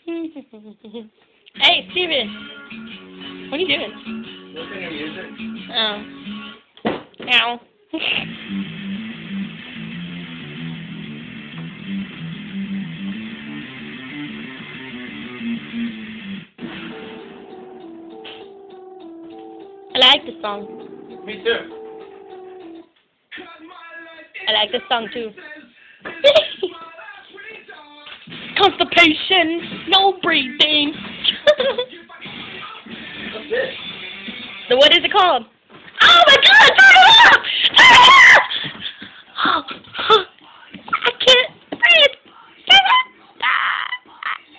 Hey, Steven. What are you doing? Listening to music. Oh. Ow. I like this song. Me too. I like this song too. Constipation, no breathing. What's this? So what is it called? Oh my God! Turn it off! Turn it off!